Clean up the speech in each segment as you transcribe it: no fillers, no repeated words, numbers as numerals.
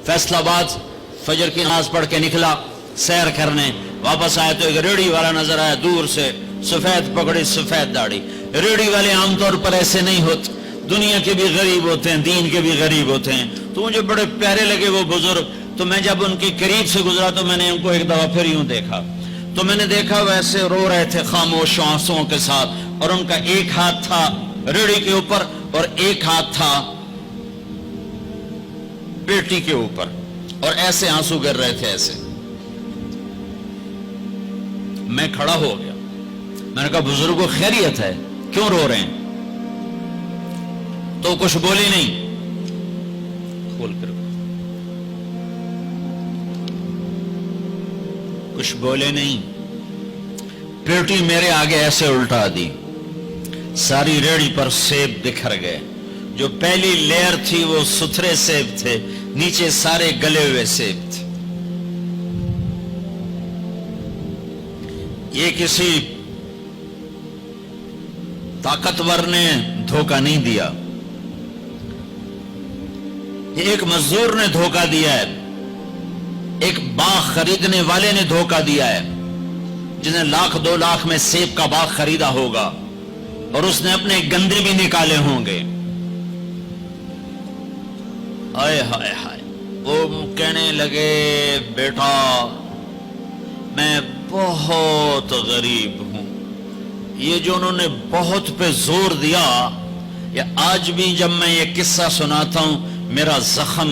फैसला आबाद फजर की नमाज पढ़ के निकला सैर करने, वापस आया तो एक रेडी वाला नजर आया दूर से, सफेद पगड़ी सफेद दाढ़ी। रेडी वाले आमतौर पर ऐसे नहीं होते, दुनिया के भी गरीब होते हैं, दीन के भी गरीब होते हैं। तो मुझे बड़े प्यारे लगे वो बुजुर्ग। तो मैं जब उनके करीब से गुजरा तो मैंने उनको एक दफा फिर यूं देखा, तो मैंने देखा वैसे रो रहे थे खामोश आंसुओं के साथ, और उनका एक हाथ था रेडी के ऊपर और एक हाथ था पेटी के ऊपर, और ऐसे आंसू गिर रहे थे ऐसे। मैं खड़ा हो गया, मैंने कहा बुजुर्गों खैरियत है, क्यों रो रहे हैं? तो कुछ बोली नहीं। खोल कर कुछ बोले नहीं, पेटी मेरे आगे ऐसे उल्टा दी, सारी रेड़ी पर सेब बिखर गए। जो पहली लेयर थी वो सुथरे सेब थे, नीचे सारे गले हुए सेब थे। ये किसी ताकतवर ने धोखा नहीं दिया, ये एक मजदूर ने धोखा दिया है, एक बाग खरीदने वाले ने धोखा दिया है, जिसने लाख 2 लाख में सेब का बाग खरीदा होगा और उसने अपने गंदे भी निकाले होंगे। हाय हाय हाय। वो कहने लगे बेटा मैं बहुत गरीब हूं। ये जो उन्होंने बहुत पे जोर दिया, या आज भी जब मैं ये किस्सा सुनाता हूं मेरा जख्म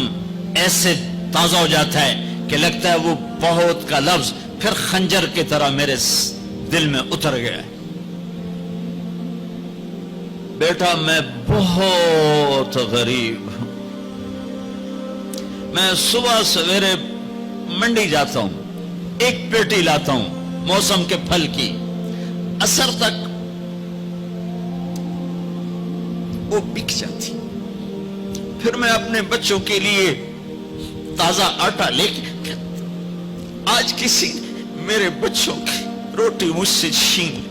ऐसे ताजा हो जाता है कि लगता है वो बहुत का लफ्ज फिर खंजर की तरह मेरे दिल में उतर गया है। बेटा मैं बहुत गरीब हूं, मैं सुबह सवेरे मंडी जाता हूं, एक पेटी लाता हूं मौसम के फल की, असर तक वो बिक जाती, फिर मैं अपने बच्चों के लिए ताजा आटा लेके, आज किसी मेरे बच्चों की रोटी मुझसे छीन ली।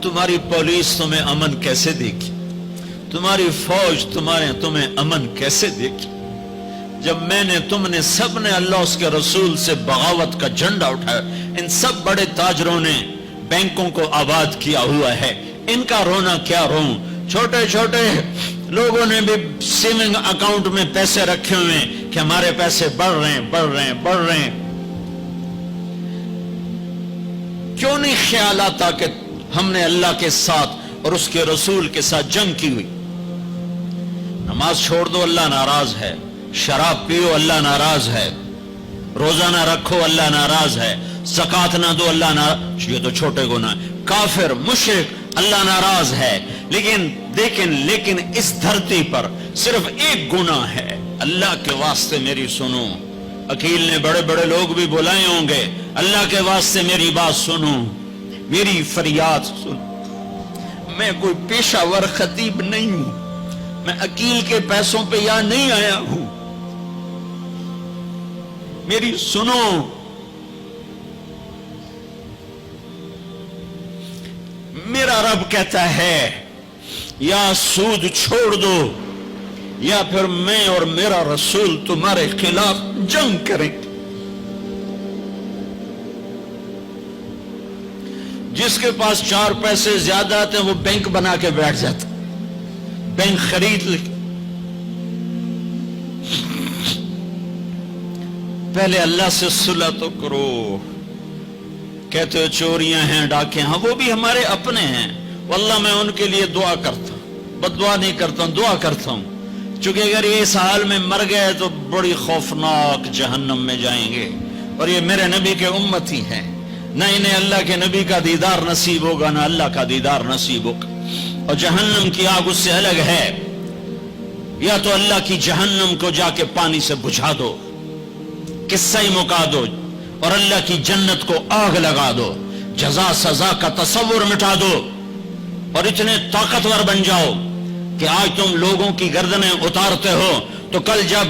तुम्हारी पुलिस तुम्हें अमन कैसे देगी, तुम्हारी फौज तुम्हें अमन कैसे देगी, जब मैंने तुमने सबने अल्लाह उसके रसूल से बगावत का झंडा उठाया। इन सब बड़े ताजरों ने बैंकों को आबाद किया हुआ है, इनका रोना क्या रो। छोटे छोटे लोगों ने भी सेविंग अकाउंट में पैसे रखे हुए हैं कि हमारे पैसे बढ़ रहे हैं बढ़ रहे हैं बढ़ रहे हैं। क्यों नहीं ख्याल आता कि हमने अल्लाह के साथ और उसके रसूल के साथ जंग की हुई। नमाज छोड़ दो अल्लाह नाराज है, शराब पियो अल्लाह नाराज है, रोजा ना रखो अल्लाह नाराज है, ज़कात ना दो अल्लाह नाराज, ये तो छोटे गुनाह। काफिर मुशरिक अल्लाह नाराज है, लेकिन इस धरती पर सिर्फ एक गुनाह है। अल्लाह के वास्ते मेरी सुनो, अकील ने बड़े बड़े लोग भी बुलाए होंगे, अल्लाह के वास्ते मेरी बात सुनो, मेरी फरियाद सुनो। मैं कोई पेशावर खतीब नहीं हूं, मैं अकील के पैसों पे यहां नहीं आया हूं, मेरी सुनो। मेरा रब कहता है या सूद छोड़ दो या फिर मैं और मेरा रसूल तुम्हारे खिलाफ जंग करेंगे। जिसके पास 4 पैसे ज्यादा आते हैं वो बैंक बना के बैठ जाता, बैंक खरीद ले। पहले अल्लाह से सुलह तो करो। कहते हो चोरियां हैं डाके, हाँ वो भी हमारे अपने हैं, वल्लाह मैं उनके लिए दुआ करता हूं, बददुआ नहीं करता हूं, दुआ करता हूं। चूंकि अगर ये इस हाल में मर गए तो बड़ी खौफनाक जहन्नम में जाएंगे, और ये मेरे नबी के उम्मती हैं, न इन्हें अल्लाह के नबी का दीदार नसीब होगा ना अल्लाह का दीदार नसीब होगा। और जहन्नम की आग उससे अलग है, या तो अल्लाह की जहन्नम को जाके पानी से बुझा दो, किस्सा ही मुका दो, और अल्लाह की जन्नत को आग लगा दो, जजा सजा का तस्वुर मिटा दो, और इतने ताकतवर बन जाओ कि आज तुम लोगों की गर्दनें उतारते हो तो कल जब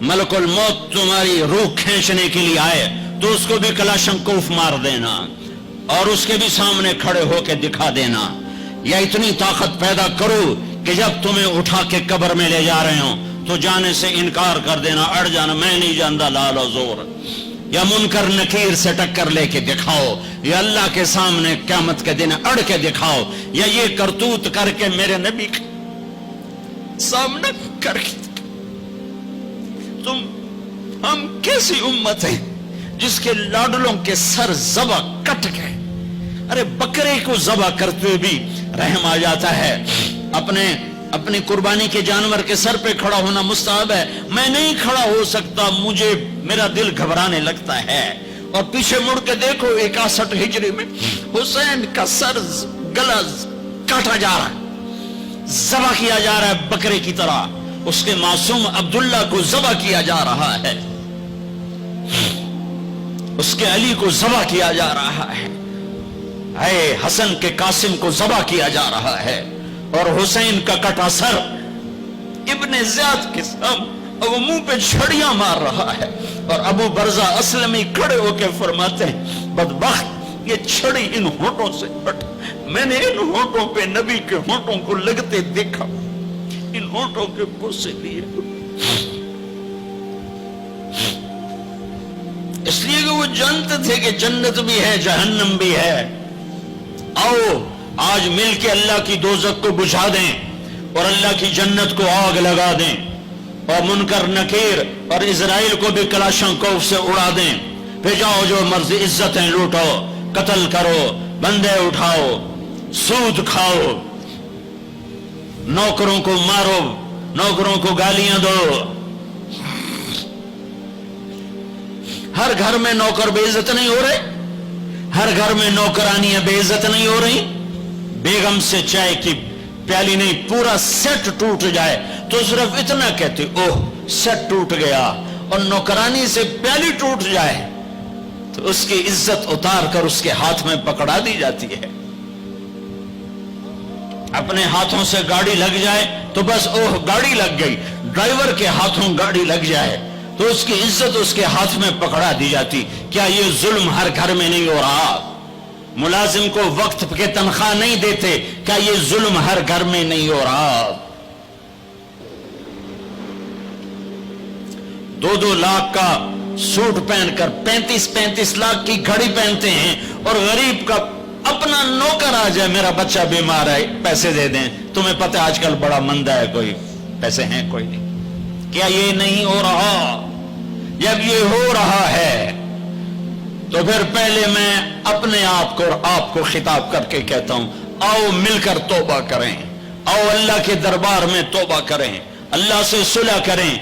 मलकुल मौत तुम्हारी रूह खींचने के लिए आए तो उसको भी कलाशंकूफ मार देना। اور اس کے بھی سامنے کھڑے ہو کے دکھا دینا، یا اتنی طاقت پیدا کرو کہ جب تمہیں اٹھا کے قبر میں لے جا رہے ہوں تو جانے سے انکار کر دینا، اڑ جانا، میں نہیں جانتا لال و زور، یا منکر نکیر سے ٹکر لے کے دکھاؤ، یا اللہ کے سامنے قیامت کے دن اڑ کے دکھاؤ، یا یہ کرتوت کر کے میرے نبی کے سامنے کر کے ہم کیسی امت ہیں جس کے لاڈلوں کے سر ذبح کٹ گئے؟ ارے بکرے کو ذبح کرتے ہوئے بھی رحم آ جاتا ہے۔ اپنی قربانی کے جانور کے سر پہ کھڑا ہونا مستحب ہے، میں نہیں کھڑا ہو سکتا، مجھے میرا دل گھبرانے لگتا ہے۔ اور پیچھے مڑ کے دیکھو 61 ہجری میں حسین کا سر گلا کاٹا جا رہا ہے، ذبح کیا جا رہا ہے بکرے کی طرح، اس کے معصوم عبداللہ کو ذبح کیا جا رہا ہے، اس کے علی کو ذبح کیا جا رہا ہے، اے حسن کے قاسم کو ذبح کیا جا رہا ہے، اور حسین کا کٹا سر ابن زیاد کے سامنے وہ منہ پہ چھڑیاں مار رہا ہے، اور ابو برزہ اسلمی کھڑے ہو کے فرماتے ہیں بدبخت یہ چھڑی ان ہونٹوں سے ہٹ، میں نے ان ہونٹوں پہ نبی کے ہونٹوں کو لگتے دیکھا، ان ہونٹوں کے بوسے لیے، اس لیے کہ وہ جانتے تھے کہ جنت بھی ہے جہنم بھی ہے۔ آؤ آج مل کے اللہ کی دوزخ کو بجھا دیں اور اللہ کی جنت کو آگ لگا دیں، اور منکر نکیر اور اسرائیل کو بھی کلاشن کوف سے اڑا دیں، پھر جاؤ جو مرضی عزتیں لوٹو، قتل کرو، بندے اٹھاؤ، سود کھاؤ، نوکروں کو مارو، نوکروں کو گالیاں دو۔ ہر گھر میں نوکر بے عزت نہیں ہو رہے، ہر گھر میں نوکرانیاں بے عزت نہیں ہو رہی۔ بیگم سے چائے کی پیالی نہیں پورا سیٹ ٹوٹ جائے تو صرف اتنا کہتے اوہ سیٹ ٹوٹ گیا، اور نوکرانی سے پیالی ٹوٹ جائے تو اس کی عزت اتار کر اس کے ہاتھ میں پکڑا دی جاتی ہے۔ اپنے ہاتھوں سے گاڑی لگ جائے تو بس اوہ گاڑی لگ گئی، ڈرائیور کے ہاتھوں گاڑی لگ جائے تو اس کی عزت اس کے ہاتھ میں پکڑا دی جاتی۔ کیا یہ ظلم ہر گھر میں نہیں ہو رہا؟ ملازم کو وقت کے تنخواہ نہیں دیتے، کیا یہ ظلم ہر گھر میں نہیں ہو رہا؟ 2-2 لاکھ کا سوٹ پہن کر 35 لاکھ کی گھڑی پہنتے ہیں، اور غریب کا اپنا نوکر آ جائے میرا بچہ بیمار ہے پیسے دے دیں، تمہیں پتہ آج کل بڑا مندہ ہے، کوئی پیسے ہیں کوئی نہیں۔ کیا یہ نہیں ہو رہا؟ جب یہ ہو رہا ہے تو پھر پہلے میں اپنے آپ کو اور آپ کو خطاب کر کے کہتا ہوں آؤ مل کر توبہ کریں، آؤ اللہ کے دربار میں توبہ کریں، اللہ سے صلح کریں،